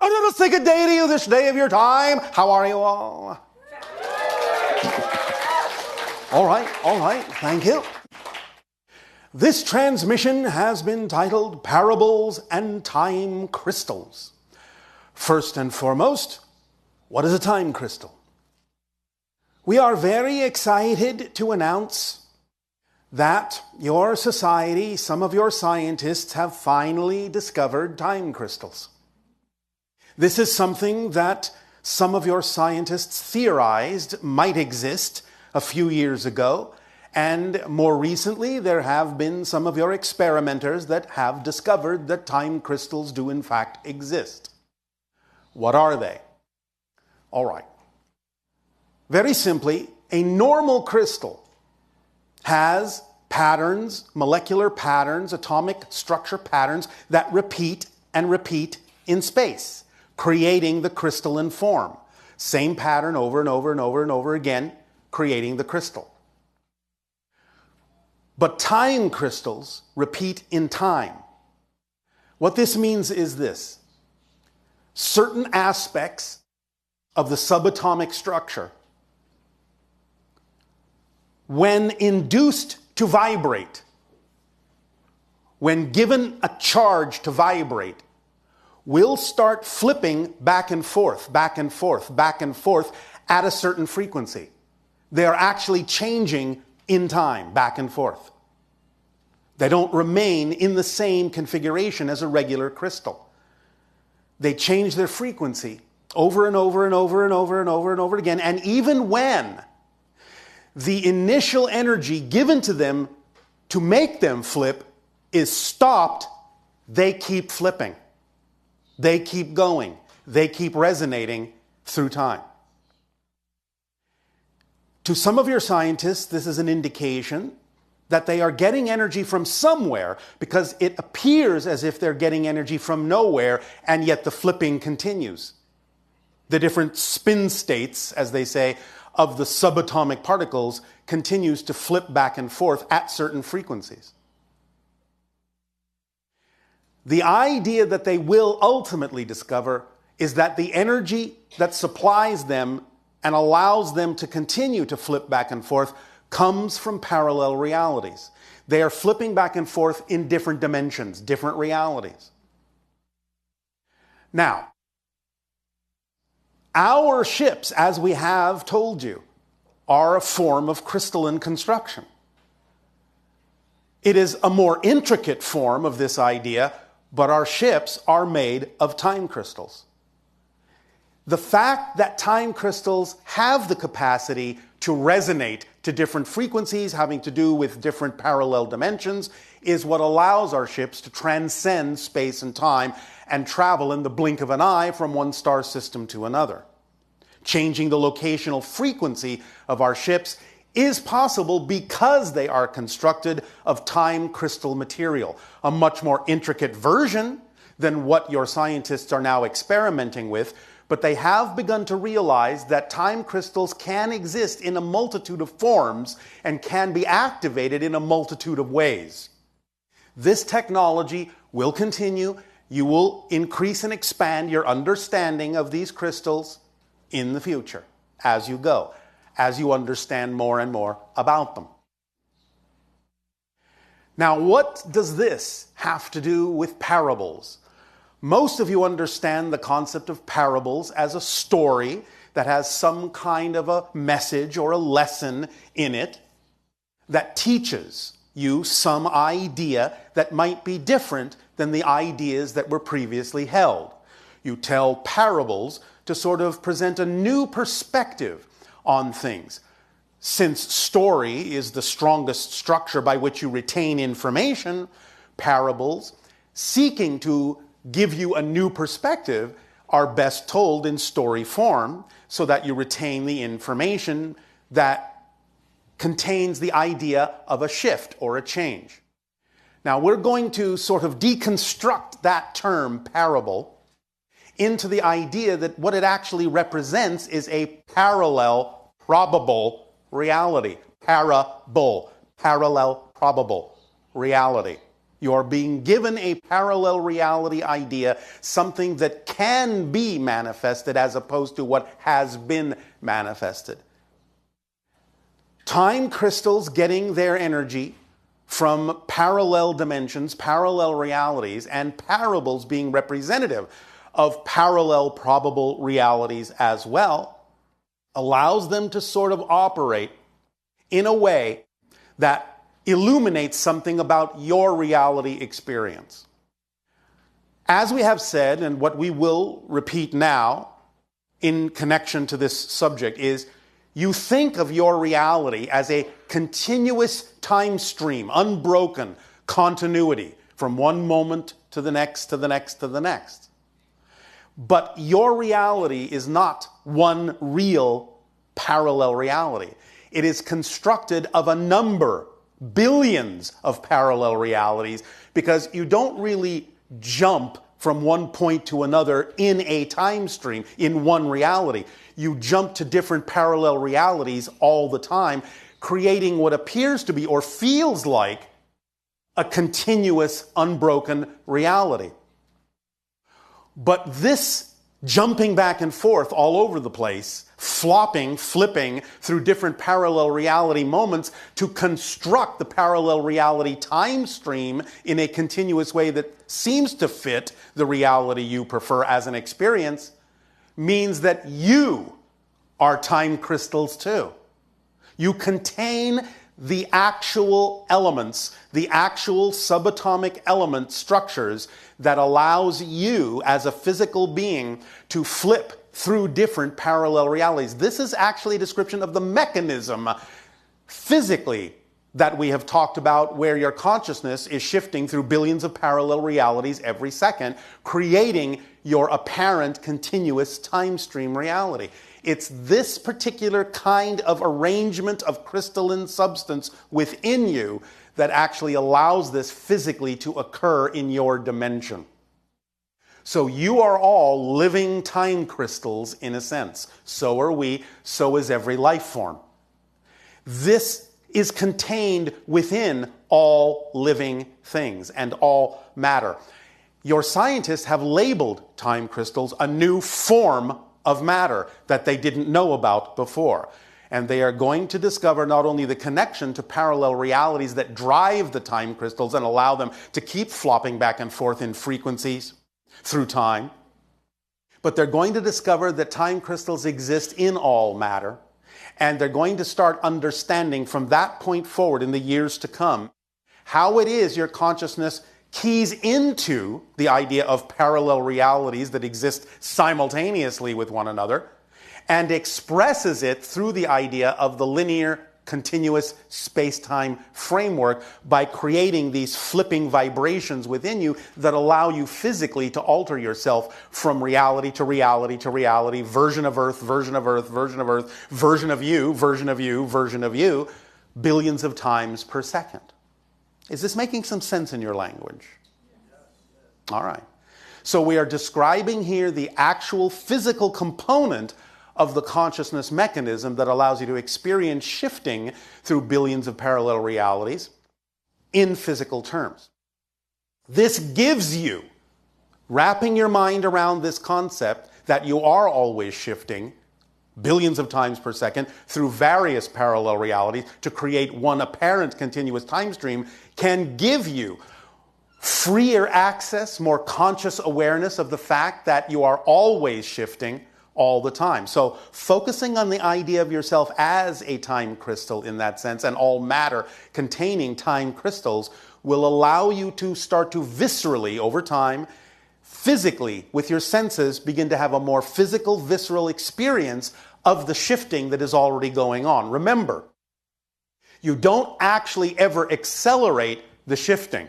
Let us take a day to you this day of your time. How are you all? All right, thank you. This transmission has been titled Parables and Time Crystals. First and foremost, what is a time crystal? We are very excited to announce that your society, some of your scientists have finally discovered time crystals. This is something that some of your scientists theorized might exist a few years ago, and more recently there have been some of your experimenters that have discovered that time crystals do in fact exist. What are they? All right. Very simply, a normal crystal has patterns, molecular patterns, atomic structure patterns that repeat and repeat in space, creating the crystalline form. Same pattern over and over and over and over again, creating the crystal. But time crystals repeat in time. What this means is this. Certain aspects of the subatomic structure, when induced to vibrate, when given a charge to vibrate, will start flipping back and forth, back and forth, back and forth at a certain frequency. They are actually changing in time, back and forth. They don't remain in the same configuration as a regular crystal. They change their frequency over and over and over and over and over and over again. And even when the initial energy given to them to make them flip is stopped, they keep flipping. They keep going. They keep resonating through time. To some of your scientists, this is an indication that they are getting energy from somewhere, because it appears as if they're getting energy from nowhere, and yet the flipping continues. The different spin states, as they say, of the subatomic particles continues to flip back and forth at certain frequencies. The idea that they will ultimately discover is that the energy that supplies them and allows them to continue to flip back and forth comes from parallel realities. They are flipping back and forth in different dimensions, different realities. Now, our ships, as we have told you, are a form of crystalline construction. It is a more intricate form of this idea, but our ships are made of time crystals. The fact that time crystals have the capacity to resonate to different frequencies having to do with different parallel dimensions is what allows our ships to transcend space and time and travel in the blink of an eye from one star system to another. Changing the locational frequency of our ships is possible because they are constructed of time crystal material, a much more intricate version than what your scientists are now experimenting with, but they have begun to realize that time crystals can exist in a multitude of forms and can be activated in a multitude of ways. This technology will continue. You will increase and expand your understanding of these crystals in the future as you go, as you understand more and more about them. Now, what does this have to do with parables? Most of you understand the concept of parables as a story that has some kind of a message or a lesson in it that teaches you some idea that might be different than the ideas that were previously held. You tell parables to sort of present a new perspective on things. Since story is the strongest structure by which you retain information, parables, seeking to give you a new perspective, are best told in story form so that you retain the information that contains the idea of a shift or a change. Now, we're going to sort of deconstruct that term parable into the idea that what it actually represents is a parallel probable reality. Parable, parallel probable reality. You're being given a parallel reality idea, something that can be manifested as opposed to what has been manifested. Time crystals getting their energy from parallel dimensions, parallel realities, and parables being representative of parallel probable realities as well, allows them to sort of operate in a way that illuminates something about your reality experience. As we have said, and what we will repeat now in connection to this subject, is you think of your reality as a continuous time stream, unbroken continuity from one moment to the next, to the next, to the next. But your reality is not one real parallel reality. It is constructed of a number, billions of parallel realities, because you don't really jump from one point to another in a time stream, in one reality. You jump to different parallel realities all the time, creating what appears to be or feels like a continuous, unbroken reality. But this jumping back and forth all over the place, flipping through different parallel reality moments to construct the parallel reality time stream in a continuous way that seems to fit the reality you prefer as an experience, means that you are time crystals too. You contain the actual elements, the actual subatomic element structures that allows you as a physical being to flip through different parallel realities. This is actually a description of the mechanism physically that we have talked about, where your consciousness is shifting through billions of parallel realities every second, creating your apparent continuous time stream reality. It's this particular kind of arrangement of crystalline substance within you that actually allows this physically to occur in your dimension. So you are all living time crystals in a sense. So are we, so is every life form. This is contained within all living things and all matter. Your scientists have labeled time crystals a new form of matter that they didn't know about before. And they are going to discover not only the connection to parallel realities that drive the time crystals and allow them to keep flopping back and forth in frequencies through time, but they're going to discover that time crystals exist in all matter. And they're going to start understanding from that point forward in the years to come how it is your consciousness keys into the idea of parallel realities that exist simultaneously with one another and expresses it through the idea of the linear, continuous space-time framework by creating these flipping vibrations within you that allow you physically to alter yourself from reality to reality to reality, version of Earth, version of Earth, version of Earth, version of you, version of you, version of you, billions of times per second. Is this making some sense in your language? All right. So we are describing here the actual physical component of the consciousness mechanism that allows you to experience shifting through billions of parallel realities in physical terms. This gives you, wrapping your mind around this concept that you are always shifting billions of times per second through various parallel realities to create one apparent continuous time stream, can give you freer access, more conscious awareness of the fact that you are always shifting all the time. So focusing on the idea of yourself as a time crystal in that sense, and all matter containing time crystals, will allow you to start to viscerally, over time, physically, with your senses, begin to have a more physical, visceral experience of the shifting that is already going on. Remember, you don't actually ever accelerate the shifting.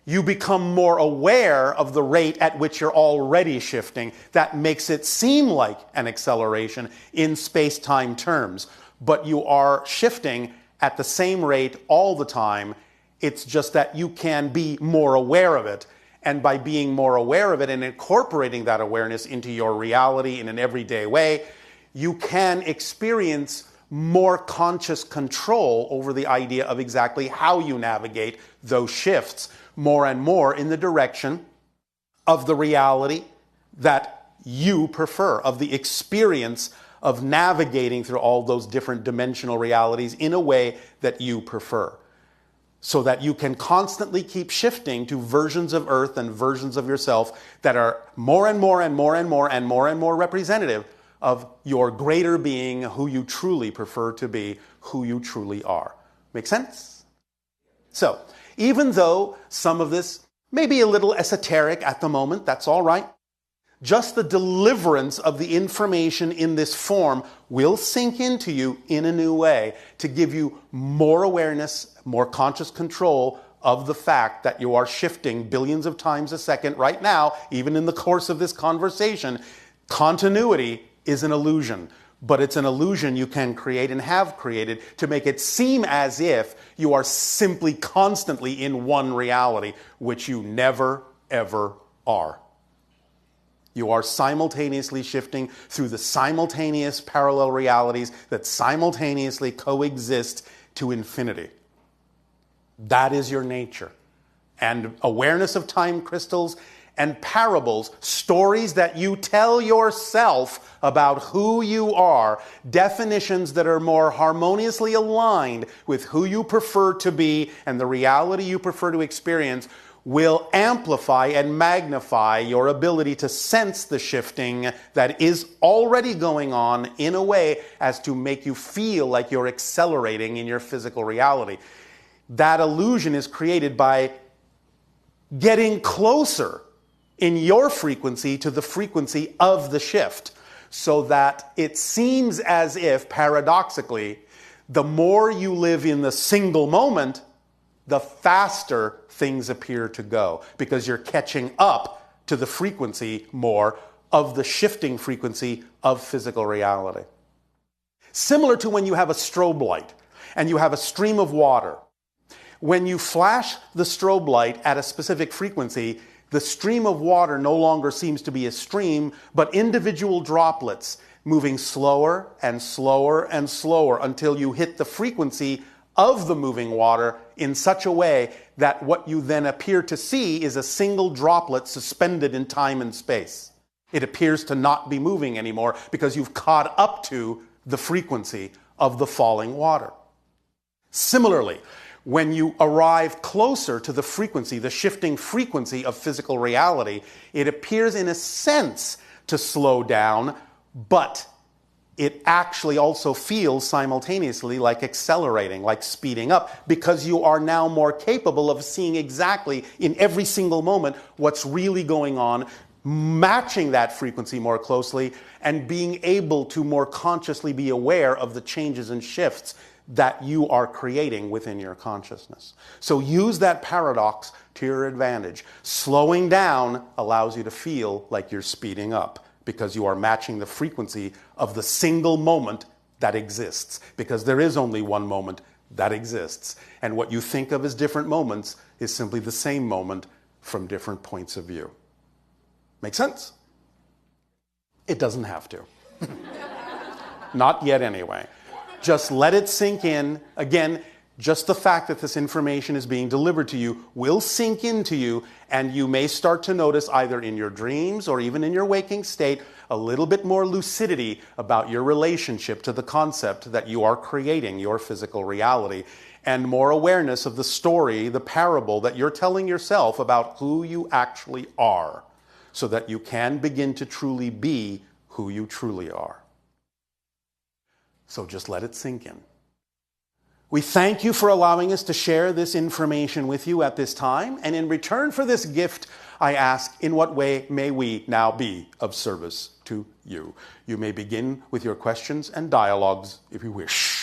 You become more aware of the rate at which you're already shifting. That makes it seem like an acceleration in space-time terms. But you are shifting at the same rate all the time. It's just that you can be more aware of it. And by being more aware of it and incorporating that awareness into your reality in an everyday way, you can experience more conscious control over the idea of exactly how you navigate those shifts more and more in the direction of the reality that you prefer, of the experience of navigating through all those different dimensional realities in a way that you prefer. So that you can constantly keep shifting to versions of Earth and versions of yourself that are more and more and more and more and more and more representative of your greater being, who you truly prefer to be, who you truly are. Make sense? So, even though some of this may be a little esoteric at the moment, that's all right. Just the deliverance of the information in this form will sink into you in a new way to give you more awareness, more conscious control of the fact that you are shifting billions of times a second right now, even in the course of this conversation. Continuity is an illusion, but it's an illusion you can create and have created to make it seem as if you are simply constantly in one reality, which you never, ever are. You are simultaneously shifting through the simultaneous parallel realities that simultaneously coexist to infinity. That is your nature. And awareness of time crystals and parables, stories that you tell yourself about who you are, definitions that are more harmoniously aligned with who you prefer to be and the reality you prefer to experience, will amplify and magnify your ability to sense the shifting that is already going on in a way as to make you feel like you're accelerating in your physical reality. That illusion is created by getting closer in your frequency to the frequency of the shift, so that it seems as if, paradoxically, the more you live in the single moment, the faster things appear to go, because you're catching up to the frequency more of the shifting frequency of physical reality. Similar to when you have a strobe light and you have a stream of water. When you flash the strobe light at a specific frequency, the stream of water no longer seems to be a stream, but individual droplets moving slower and slower and slower until you hit the frequency of the moving water in such a way that what you then appear to see is a single droplet suspended in time and space. It appears to not be moving anymore because you've caught up to the frequency of the falling water. Similarly, when you arrive closer to the frequency, the shifting frequency of physical reality, it appears in a sense to slow down, but it actually also feels simultaneously like accelerating, like speeding up, because you are now more capable of seeing exactly in every single moment what's really going on, matching that frequency more closely, and being able to more consciously be aware of the changes and shifts that you are creating within your consciousness. So use that paradox to your advantage. Slowing down allows you to feel like you're speeding up, because you are matching the frequency of the single moment that exists. Because there is only one moment that exists. And what you think of as different moments is simply the same moment from different points of view. Make sense? It doesn't have to. Not yet anyway. Just let it sink in. Again, just the fact that this information is being delivered to you will sink into you, and you may start to notice either in your dreams or even in your waking state a little bit more lucidity about your relationship to the concept that you are creating your physical reality, and more awareness of the story, the parable that you're telling yourself about who you actually are, so that you can begin to truly be who you truly are. So just let it sink in. We thank you for allowing us to share this information with you at this time. And in return for this gift, I ask, in what way may we now be of service to you? You may begin with your questions and dialogues if you wish.